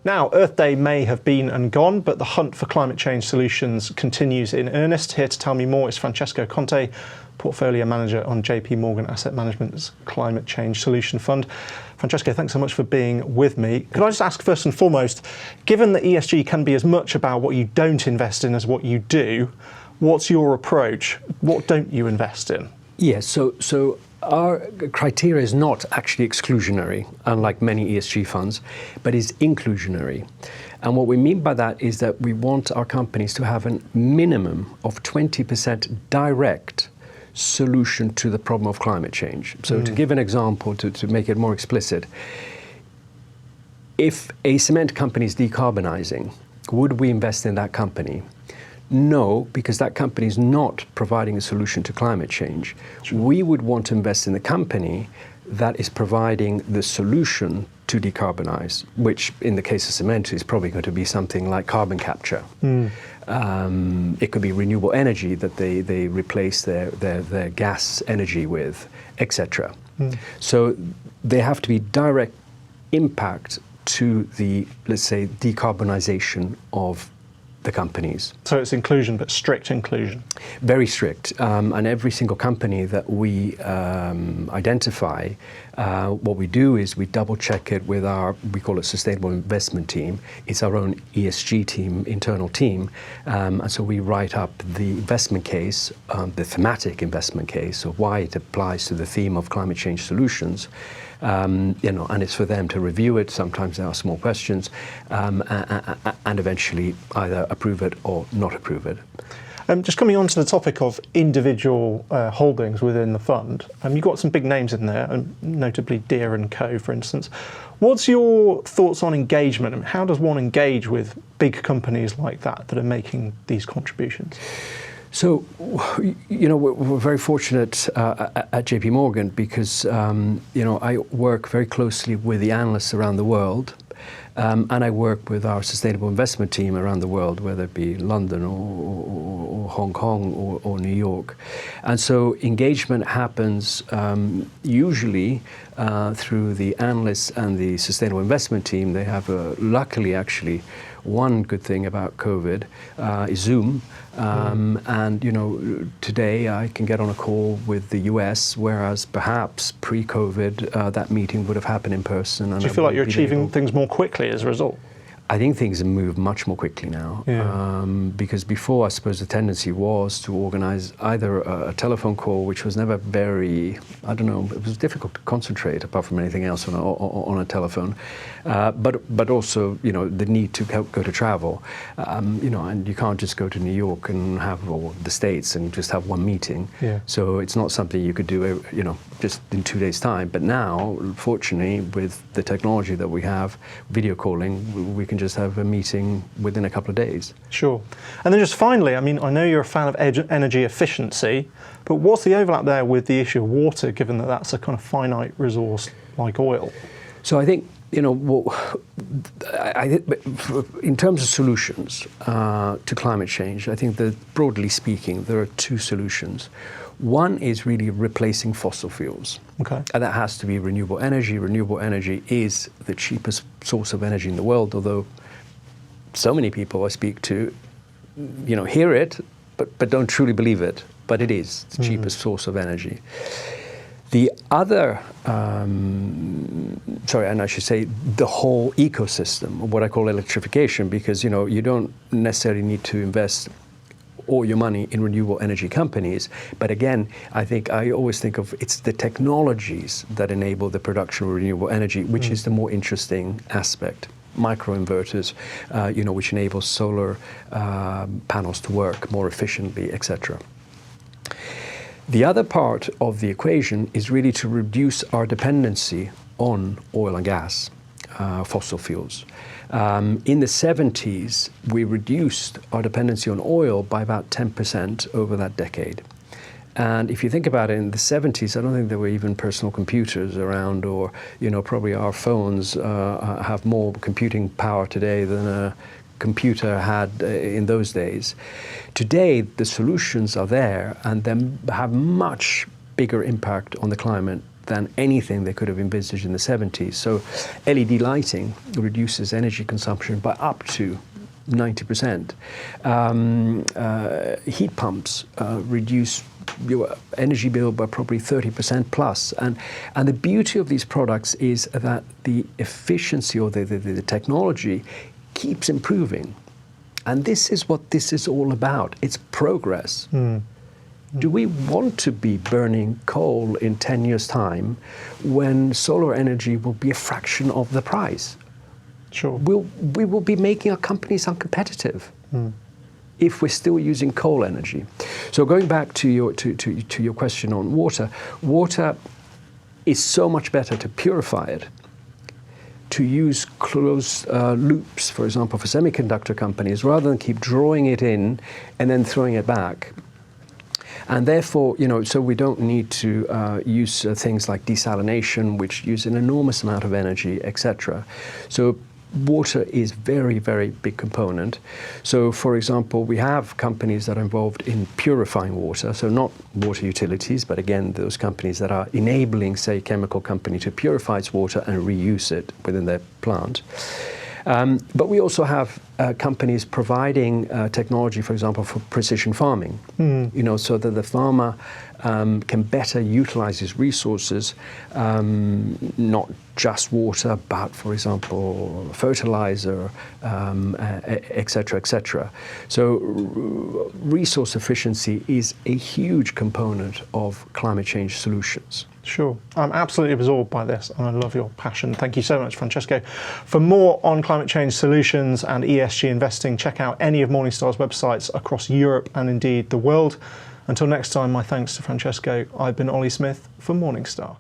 Now, Earth Day may have been and gone, but the hunt for climate change solutions continues in earnest. Here to tell me more is Francesco Conte, Portfolio Manager on JPMorgan Asset Management's Climate Change Solution Fund. Francesco, thanks so much for being with me. Could I just ask first and foremost, given that ESG can be as much about what you don't invest in as what you do, what's your approach? What don't you invest in? Yes, so our criteria is not actually exclusionary, unlike many ESG funds, but is inclusionary. And what we mean by that is that we want our companies to have a minimum of 20% direct solution to the problem of climate change. So to give an example, to make it more explicit, if a cement company is decarbonizing, would we invest in that company? No, because that company is not providing a solution to climate change. Sure. We would want to invest in the company that is providing the solution to decarbonize, which in the case of cement is probably going to be something like carbon capture. It could be renewable energy that they replace their gas energy with, etc. So they have to be direct impact to the, let's say, decarbonization of the companies. So it's inclusion, but strict inclusion? Very strict. And every single company that we identify, what we do is we double check it with our, we call it sustainable investment team. It's our own ESG team, internal team. And so we write up the investment case, the thematic investment case of why it applies to the theme of climate change solutions. And it's for them to review it. Sometimes there are small questions, and eventually either approve it or not approve it. Just coming on to the topic of individual holdings within the fund, you've got some big names in there, notably Deere & Co, for instance. What's your thoughts on engagement, and how does one engage with big companies like that are making these contributions? So, we're very fortunate at JPMorgan because, I work very closely with the analysts around the world, and I work with our sustainable investment team around the world, whether it be London or Hong Kong or New York. And so engagement happens usually through the analysts and the sustainable investment team. They have, luckily actually, one good thing about COVID is Zoom. And today I can get on a call with the US, whereas perhaps pre-COVID that meeting would have happened in person. And do you feel like you're achieving things more quickly as a result? I think things have moved much more quickly now, because before, I suppose the tendency was to organize either a telephone call, which was never very, it was difficult to concentrate apart from anything else on a telephone, but also, the need to go to travel, and you can't just go to New York and or the States and just have one meeting. Yeah. So it's not something you could do, just in 2 days' time. But now, fortunately, with the technology that we have, video calling, we can just have a meeting within a couple of days. Sure. And then just finally, I know you're a fan of energy efficiency, but what's the overlap there with the issue of water, given that that's a kind of finite resource like oil? So I think, in terms of solutions to climate change, I think that broadly speaking, there are two solutions. One is really replacing fossil fuels. Okay. And that has to be renewable energy. Renewable energy is the cheapest source of energy in the world, although so many people I speak to, hear it, but don't truly believe it. But it is the cheapest source of energy. The other, and I should say the whole ecosystem, what I call electrification, because, you don't necessarily need to invest all your money in renewable energy companies. But again, I always think of it's the technologies that enable the production of renewable energy, which is the more interesting aspect. Microinverters, which enable solar panels to work more efficiently, etc. The other part of the equation is really to reduce our dependency on oil and gas, fossil fuels. In the 70s, we reduced our dependency on oil by about 10% over that decade. And if you think about it, in the 70s, I don't think there were even personal computers around, or, probably our phones have more computing power today than a computer had in those days. Today, the solutions are there, and they have much bigger impact on the climate than anything they could have envisaged in the 70s. So LED lighting reduces energy consumption by up to 90%. Heat pumps reduce your energy bill by probably 30% plus. And the beauty of these products is that the efficiency or the technology keeps improving. And this is what this is all about. It's progress. Do we want to be burning coal in 10 years' time when solar energy will be a fraction of the price? Sure. We will be making our companies uncompetitive if we're still using coal energy. So going back to your question on water, water is so much better to purify it, to use closed loops, for example, for semiconductor companies, rather than keep drawing it in and then throwing it back. And therefore, so we don't need to use things like desalination, which use an enormous amount of energy, etc. So water is very, very big component. So, for example, we have companies that are involved in purifying water, so not water utilities, but again, those companies that are enabling, say, a chemical company to purify its water and reuse it within their plant. But we also have companies providing technology, for example, for precision farming, so that the farmer can better utilize his resources, not just water, but, for example, fertilizer, et cetera, et cetera. So resource efficiency is a huge component of climate change solutions. Sure. I'm absolutely absorbed by this, and I love your passion. Thank you so much, Francesco. For more on climate change solutions and ESG investing, check out any of Morningstar's websites across Europe and indeed the world. Until next time, my thanks to Francesco. I've been Ollie Smith for Morningstar.